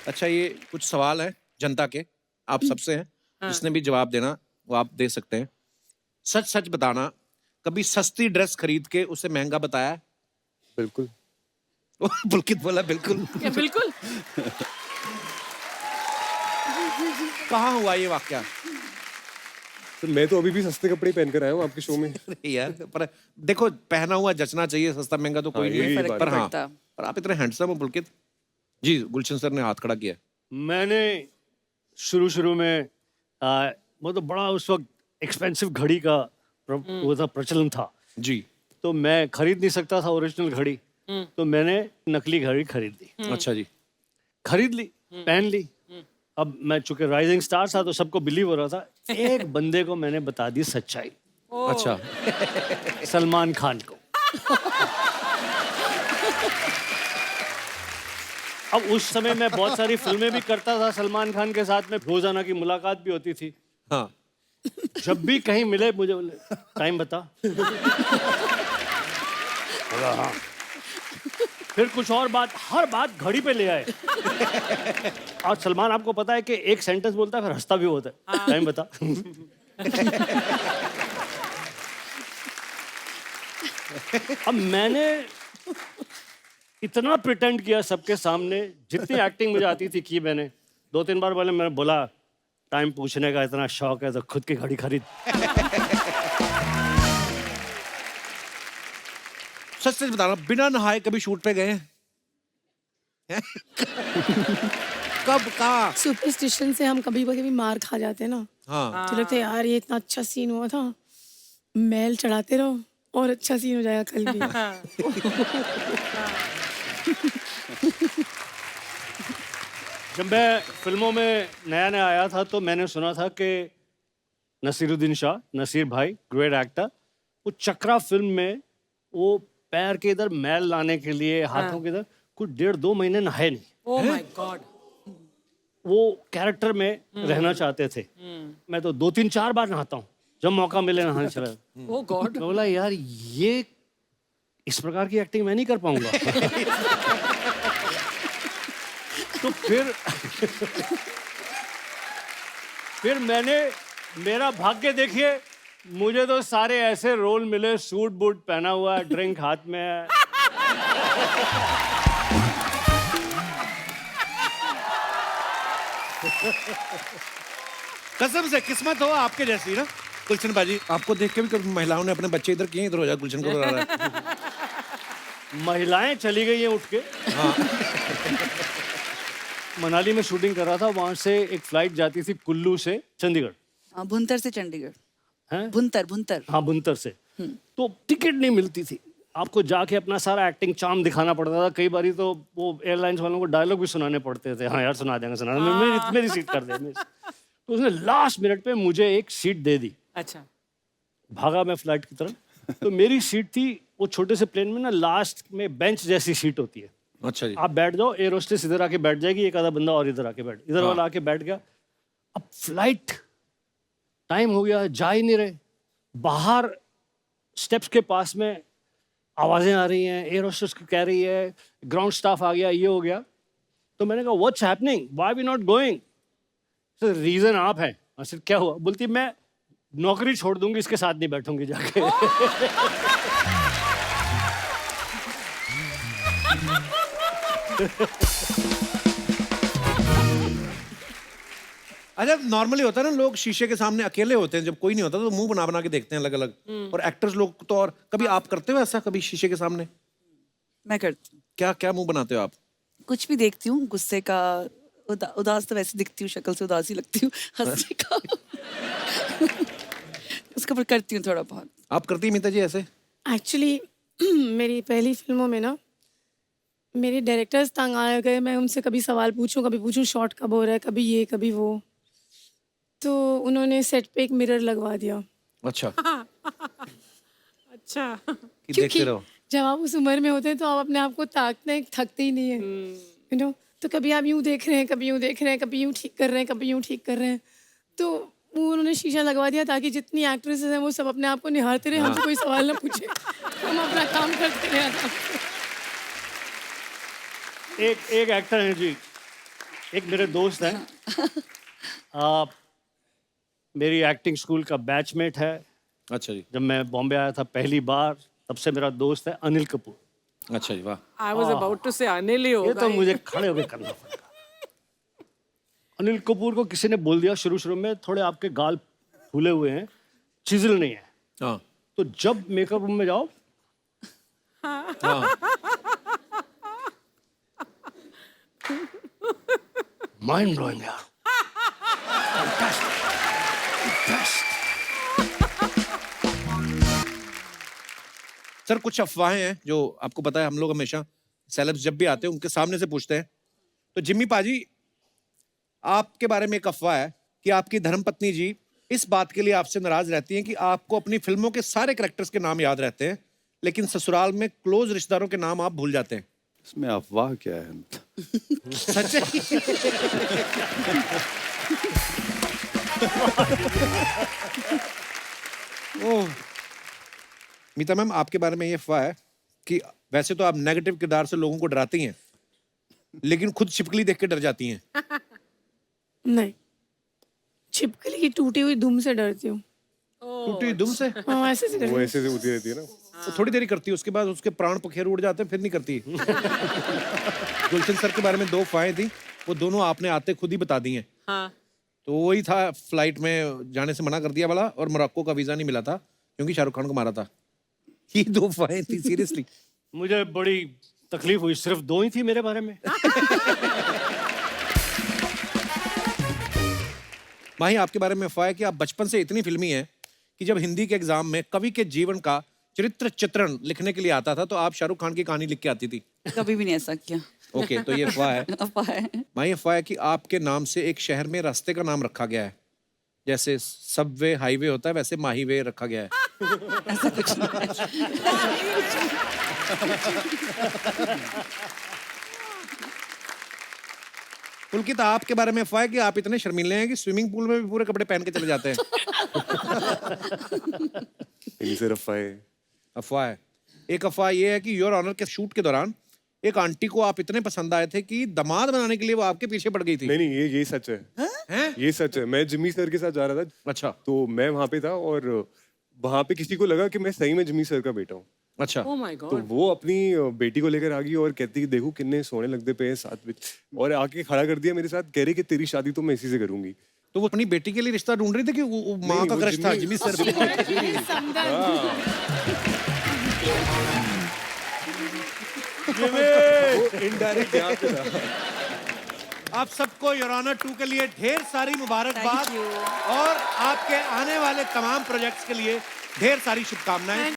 अच्छा, ये कुछ सवाल है जनता के, आप सबसे हैं। जिसने भी जवाब देना वो आप दे सकते हैं। सच सच बताना, कभी सस्ती ड्रेस खरीद के उसे महंगा बताया है? बिल्कुल। पुलकित बोला बिल्कुल। क्या बिल्कुल? कहाँ हुआ ये वाकया? तो मैं तो अभी भी सस्ते कपड़े पहन कर आया हूँ आपके शो में। अरे यार, पर देखो पहना हुआ जचना चाहिए, सस्ता महंगा तो कोई हाँ, नहीं यही है। बात पर है। हाँ, पर आप इतने हैंडसम हो पुलकित जी। गुलशन सर ने हाथ खड़ा किया। मैंने शुरू में मतलब बड़ा उस वक्त एक्सपेंसिव घड़ी का वो था, प्रचलन था जी। तो मैं खरीद नहीं सकता था ओरिजिनल घड़ी, तो मैंने नकली घड़ी खरीद ली। अच्छा जी। खरीद ली, पहन ली। अब मैं चूंकि राइजिंग स्टार था तो सबको बिलीव हो रहा था। एक बंदे को मैंने बता दी सच्चाई, अच्छा। सलमान खान को। अब उस समय मैं बहुत सारी फिल्में भी करता था सलमान खान के साथ में, रोजाना की मुलाकात भी होती थी। हाँ। जब भी कहीं मिले मुझे बोले टाइम बता। बोला, हाँ। फिर कुछ और बात, हर बात घड़ी पे ले आए। और सलमान आपको पता है कि एक सेंटेंस बोलता है फिर हंसता भी होता है। टाइम बता। अब मैंने इतना प्रिटेंड किया सबके सामने, जितनी एक्टिंग मुझे आती थी की मैंने। 2-3 बार पहले मैंने बोला टाइम पूछने का इतना शौक है तो खुद की घड़ी खरीद। सच सच बताना, बिना नहाए कभी शूट पे गए हैं? कब, कहाँ? सुपरस्टिशन से हम कभी कभी मार खा जाते हैं ना, हाँ। तो लगता है यार ये इतना अच्छा सीन हुआ था, मैल चढ़ाते रहो और अच्छा सीन हो जाएगा कल भी। जब मैं फिल्मों में नया नया आया था तो मैंने सुना था कि नसीरुद्दीन शाह, नसीर भाई, ग्रेट एक्टर, वो चक्रा फिल्म में वो पैर के इधर मैल लाने के लिए, हाथों के इधर कुछ 1.5-2 महीने नहाए नहीं। Oh my God. वो कैरेक्टर में रहना चाहते थे। मैं तो 2-3-4 बार नहाता हूँ जब मौका मिले नहाने चला। ओह गॉड। मैं बोला यार ये इस प्रकार की एक्टिंग मैं नहीं कर पाऊंगा। तो फिर मैंने, मेरा भाग्य देखिए, मुझे तो सारे ऐसे रोल मिले, सूट बूट पहना हुआ है, ड्रिंक हाथ में है। कसम से किस्मत हो आपके जैसी ना गुलशन बाजी। आपको देख के भी कभी महिलाओं ने अपने बच्चे इधर किए, इधर हो जा, गुलशन को बुला रहा है। महिलाएं चली गई हैं उठ के। मनाली में शूटिंग कर रहा था, वहां से एक फ्लाइट जाती थी कुल्लू से चंडीगढ़। भुंतर से चंडीगढ़। हैं? भुंतर। हाँ, भुंतर से। तो टिकट नहीं मिलती थी, आपको जाके अपना सारा एक्टिंग चार्म दिखाना पड़ता था। कई बारी तो वो एयरलाइंस वालों को डायलॉग भी सुनाने पड़ते थे। हाँ यार सुना देंगे, सुना देंगे, मेरी सीट कर दे। तो उसने लास्ट मिनट पे मुझे एक सीट दे दी। अच्छा। भागा मैं फ्लाइट की तरफ। तो मेरी सीट थी, वो छोटे से प्लेन में ना लास्ट में बेंच जैसी सीट होती है। अच्छा जी। आप बैठ जाओ, एयर होस्टेस इधर आके बैठ जाएगी, एक आधा बंदा और इधर आके बैठ, इधर वाला आके बैठ गया। अब फ्लाइट टाइम हो गया, जा ही नहीं रहे। बाहर स्टेप्स के पास में आवाजें आ रही हैं, एयर होस्टेस कह रही है, ग्राउंड स्टाफ आ गया, ये हो गया। तो मैंने कहा what's happening, why we not going? Sir reason आप हैं। सर क्या हुआ? बोलती मैं नौकरी छोड़ दूंगी, इसके साथ नहीं बैठूंगी जाके। अच्छा, नॉर्मली होता है ना, लोग शीशे के सामने अकेले होते हैं, जब कोई नहीं होता तो मुंह बना बना के देखते हैं अलग अलग। और एक्टर्स लोग तो, और कभी आप करते हो ऐसा, कभी शीशे के सामने? मैं करती हूँ। क्या क्या मुंह बनाते हो आप? कुछ भी देखती हूँ, गुस्से का, उदास तो वैसे दिखती हूँ, शक्ल से उदास ही लगती हूँ, हंसने का। उसके ऊपर करती हूँ थोड़ा बहुत। आप करती हैं मीता जी ऐसे? एक्चुअली मेरी पहली फिल्मों में ना मेरे डायरेक्टर्स तंग आ गए। मैं उनसे कभी सवाल पूछूं, कभी पूछूं शॉट कब हो रहा है, कभी ये कभी वो, तो उन्होंने सेट पे एक मिरर लगवा दिया। अच्छा। अच्छा। कि देखते रहो। जब आप उस उम्र में होते हैं तो आप अपने आप को ताकते थकते ही नहीं है, यू नो। तो कभी आप यूं देख रहे हैं, कभी यूं देख रहे हैं, कभी यूं ठीक कर रहे हैं, कभी यूं ठीक कर रहे हैं। तो वो उन्होंने शीशा लगवा दिया ताकि जितनी एक्ट्रेसेस हैं वो सब अपने आप को निहारते रहे, हमसे कोई सवाल ना पूछे, हम अपना काम करते रहे आराम से। एक एक्टर है जी, एक मेरे दोस्त हैं, मेरी एक्टिंग स्कूल का बैचमेट है। अच्छा जी, जब मैं बॉम्बे आया था पहली बार, तब से मेरा दोस्त है अनिल कपूर। अच्छा जी, वाह। I was about to say Anil ही ये होगा तो मुझे खड़े होकर करना पड़ेगा। अनिल कपूर को किसी ने बोल दिया शुरू शुरू में, थोड़े आपके गाल फूले हुए हैं, चिजल नहीं है। हाँ तो जब मेकअप रूम में जाओ, माइंड ब्लोइंग यार, सर, कुछ अफवाहें हैं जो आपको पता है, हम लोग हमेशा सेलेब्स जब भी आते हैं उनके सामने से पूछते हैं। तो जिम्मी पाजी, आपके बारे में एक अफवाह है कि आपकी धर्मपत्नी जी इस बात के लिए आपसे नाराज रहती हैं कि आपको अपनी फिल्मों के सारे कैरेक्टर्स के नाम याद रहते हैं, लेकिन ससुराल में क्लोज रिश्तेदारों के नाम आप भूल जाते हैं। इसमें अफवाह क्या है? सच है? ओह, मीता मैम, आपके बारे में ये अफवाह है कि वैसे तो आप नेगेटिव किरदार से लोगों को डराती हैं, लेकिन खुद छिपकली देख के डर जाती हैं। नहीं, छिपकली की टूटी हुई दुम से डरती हूँ। टूटी दुम से? हाँ, ऐसे से वो करती ऐसे से होती रहती है ना। तो थोड़ी देरी करती है, उसके बाद उसके प्राण पखेरु उड़ जाते हैं, फिर नहीं करती। गुलशन सर के बारे में 2 अफवाहें थी, वो दोनों आपने आते खुद ही बता दी हैं। हाँ तो वही था, फ्लाइट में जाने से मना कर दिया वाला, और मोरक्को का वीजा नहीं मिला था क्योंकि शाहरुख खान को मारा था। ये 2 अफवाहें थी, सीरियसली। मुझे बड़ी तकलीफ हुई, सिर्फ 2 ही थी मेरे बारे में। माही, आपके बारे में अफवाह है कि आप बचपन से इतनी फिल्मी हैं कि जब हिंदी के एग्जाम में कवि के जीवन का चरित्र चित्रण लिखने के लिए आता था तो आप शाहरुख खान की कहानी लिख के आती थी। कभी भी नहीं ऐसा किया। ओके, तो ये अफवाह है। अफवाह है। माही, अफवाह है कि आपके नाम से एक शहर में रास्ते का नाम रखा गया है, जैसे सबवे हाईवे होता है वैसे माही वे रखा गया है। ऐसा कुछ नहीं है। पुलकित, आपके बारे में अफवाह है कि आप इतने शर्मीले हैं कि स्विमिंग पूल में भी पूरे कपड़े पहन के चले जाते हैं। इन्हीं से अफवाह है। अफवाह है। एक अफवाह ये है कि योर ऑनर के शूट के दौरान एक आंटी को आप इतने पसंद आए थे कि दामाद बनाने के लिए वो आपके पीछे पड़ गई थी। नहीं नहीं, ये सच है। हैं? ये सच है। मैं जिम्मी सर के साथ जा रहा था, अच्छा तो मैं वहां पे था और वहां पे किसी को लगा कि मैं सही में जिम्मी सर का बेटा हूँ। अच्छा। oh my तो god वो अपनी बेटी को लेकर आ गई और कहती कि देखो कितने सोने लगते पे हैं साथ में, और आके खड़ा कर दिया मेरे साथ, कह रही कि तेरी शादी तो मैं इसी से करूंगी। तो वो अपनी बेटी के लिए रिश्ता ढूंढ रही थी कि वो माँ नहीं, का वो क्रश था जिम्मी- जिम्मी सर? इनडायरेक्ट यहाँ पे था। आप सबको योर ऑनर 2 के लिए ढेर सारी मुबारकबाद Thank you. और आपके आने वाले तमाम प्रोजेक्ट्स के लिए ढेर सारी शुभकामनाएं।